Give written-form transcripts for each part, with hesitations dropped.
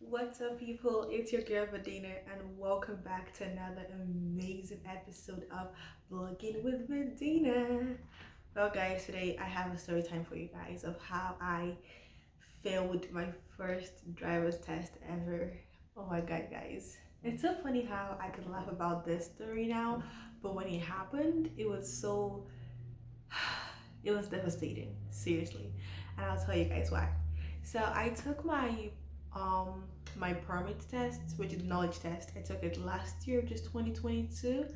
What's up, people? It's your girl Vadina, and welcome back to another amazing episode of Vlogging with Vadina. Well, guys, today I have a story time for you guys of how I failed my first driver's test ever. Oh my god, guys. It's so funny how I could laugh about this story now, but when it happened, it was devastating, seriously. And I'll tell you guys why. So I took um my permit test, which is knowledge test. I took it last year, just 2022,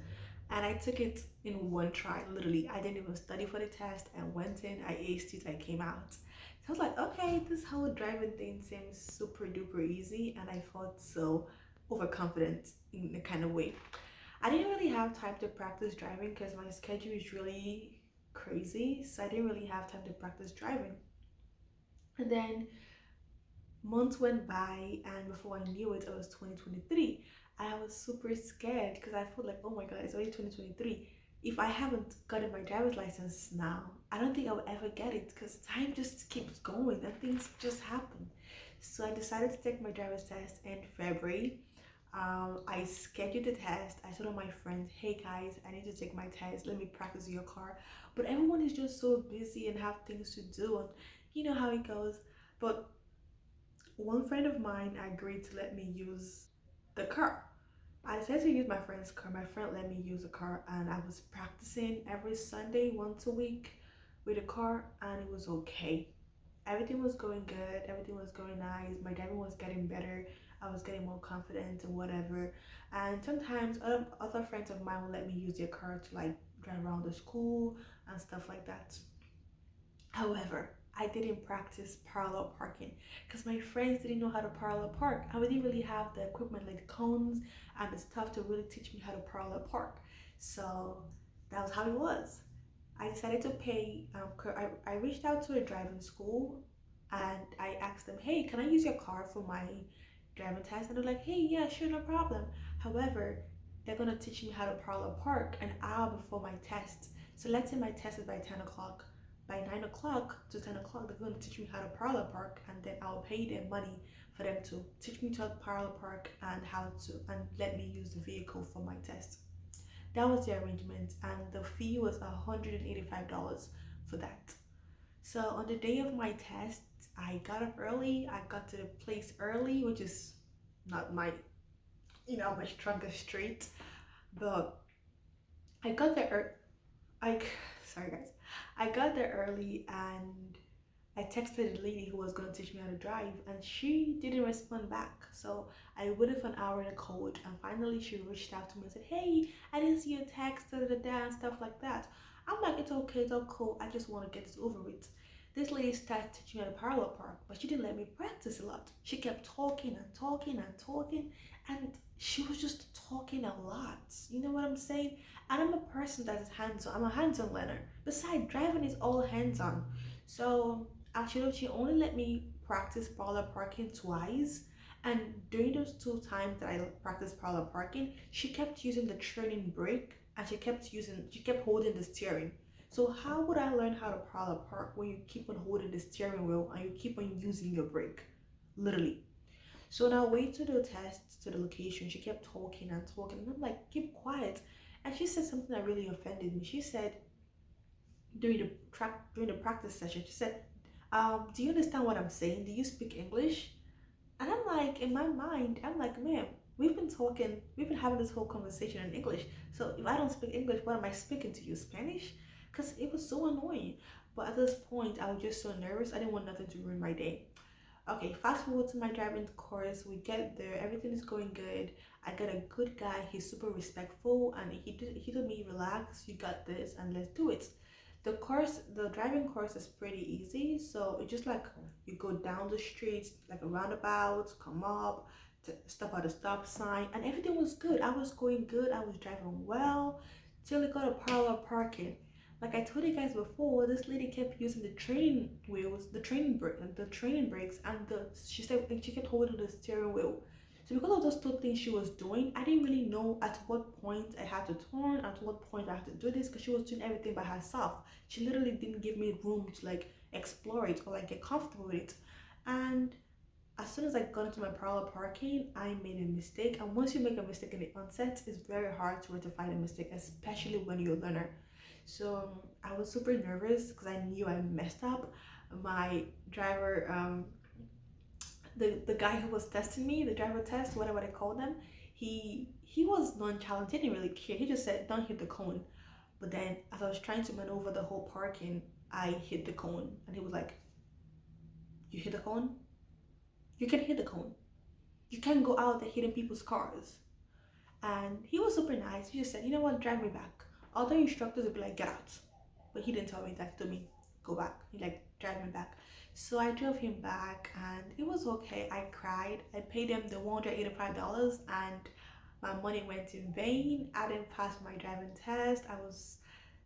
and I took it in one try. Literally, I didn't even study for the test. I went in, I aced it, I came out. So I was like, okay, this whole driving thing seems super duper easy, and I felt so overconfident in a kind of way. I didn't really have time to practice driving because my schedule is really crazy, so I didn't really have time to practice driving. And then months went by, and before I knew it, it was 2023. And I was super scared because I felt like, oh my god, it's already 2023. If I haven't gotten my driver's license now, I don't think I will ever get it because time just keeps going and things just happen. So I decided to take my driver's test in February. I scheduled the test. I told all my friends, hey guys, I need to take my test. Let me practice your car. But everyone is just so busy and have things to do, and you know how it goes. But one friend of mine agreed to let me use the car. I decided to use my friend's car. My friend let me use the car, and I was practicing every Sunday, once a week, with the car, and it was okay. Everything was going good, everything was going nice. My driving was getting better. I was getting more confident and whatever. And sometimes other friends of mine would let me use their car to like drive around the school and stuff like that. However, I didn't practice parallel parking because my friends didn't know how to parallel park. I didn't really have the equipment like the cones and the stuff to really teach me how to parallel park. So that was how it was. I decided to pay. I reached out to a driving school and I asked them, hey, can I use your car for my driving test? And they're like, hey, yeah, sure, no problem. However, they're going to teach me how to parallel park an hour before my test. So let's say my test is by 10 o'clock. By 9 o'clock to 10 o'clock, they're going to teach me how to parallel park, and then I'll pay them money for them to teach me to parallel park and how to and let me use the vehicle for my test. That was the arrangement, and the fee was $185 for that. So on the day of my test, I got up early. I got to the place early, which is not my strongest trait, but I got there. I sorry guys, I got there early and I texted the lady who was going to teach me how to drive, and she didn't respond back. So I waited for an hour in a code, and finally she reached out to me and said, hey, I didn't see your text, da da da, and stuff like that. I'm like, it's okay, it's all cool. I just want to get this over with. This lady started teaching me how to parallel park, but she didn't let me practice a lot. She kept talking and talking and talking, and she was just talking a lot. You know what I'm saying? And I'm a person that is hands on. I'm a hands on learner. Besides, driving is all hands on. So actually, she only let me practice parallel parking twice. And during those two times that I practiced parallel parking, she kept using the turning brake and she kept holding the steering. So how would I learn how to parallel park when you keep on holding the steering wheel and you keep on using your brake? Literally. So on our way to the test, to the location, she kept talking and talking. And I'm like, keep quiet. And she said something that really offended me. She said, during the practice session, she said, do you understand what I'm saying? Do you speak English? And I'm like, in my mind, I'm like, ma'am, we've been having this whole conversation in English. So if I don't speak English, what am I speaking to you? Spanish? Because it was so annoying. But at this point, I was just so nervous. I didn't want nothing to ruin my day. Okay, fast forward to my driving course. We get there, everything is going good. I got a good guy, he's super respectful, and he told me, relax, you got this, and let's do it. The driving course is pretty easy. So it's just like you go down the streets, like a roundabout, come up, to stop at a stop sign, and everything was good. I was going good, I was driving well, till it got a parallel parking. Like I told you guys before, this lady kept using the training wheels, the training brakes, and the she said and she kept holding the steering wheel. So because of those two things she was doing, I didn't really know at what point I had to turn, at what point I had to do this, because she was doing everything by herself. She literally didn't give me room to like explore it or like get comfortable with it. And as soon as I got into my parallel parking, I made a mistake. And once you make a mistake in the onset, it's very hard to rectify the mistake, especially when you're a learner. So I was super nervous because I knew I messed up. My driver, the guy who was testing me, the driver test, whatever they call them, he was nonchalant. He didn't really care. He just said, "Don't hit the cone." But then, as I was trying to maneuver the whole parking, I hit the cone, and he was like, "You hit the cone? You can hit the cone. You can't go out there hitting people's cars." And he was super nice. He just said, "You know what? Drive me back." Other instructors would be like, "Get out." But he didn't tell me that. He told me, "Go back." He like, drive me back. So I drove him back and it was okay. I cried. I paid him the $185 and my money went in vain. I didn't pass my driving test. I was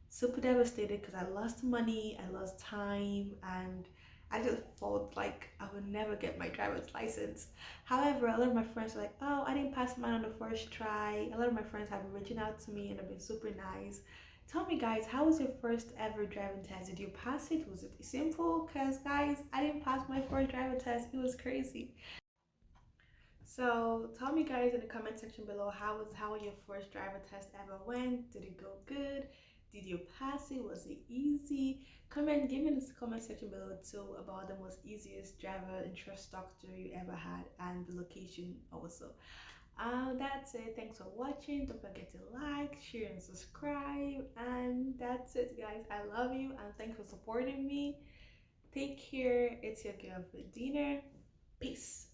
super devastated because I lost money, I lost time, and I just felt like I would never get my driver's license. However, a lot of my friends were like, "Oh, I didn't pass mine on the first try." A lot of my friends have been reaching out to me and have been super nice. Tell me, guys, how was your first ever driving test? Did you pass it? Was it simple? Because, guys, I didn't pass my first driving test. It was crazy. So tell me guys in the comment section below how your first driver test ever went. Did it go good? Did you pass it? Was it easy? Give me in the comment section below too about the most easiest driver instructor you ever had and the location also. That's it. Thanks for watching. Don't forget to like, share, and subscribe. And that's it, guys. I love you and thanks for supporting me. Take care. It's your girl for dinner. Peace.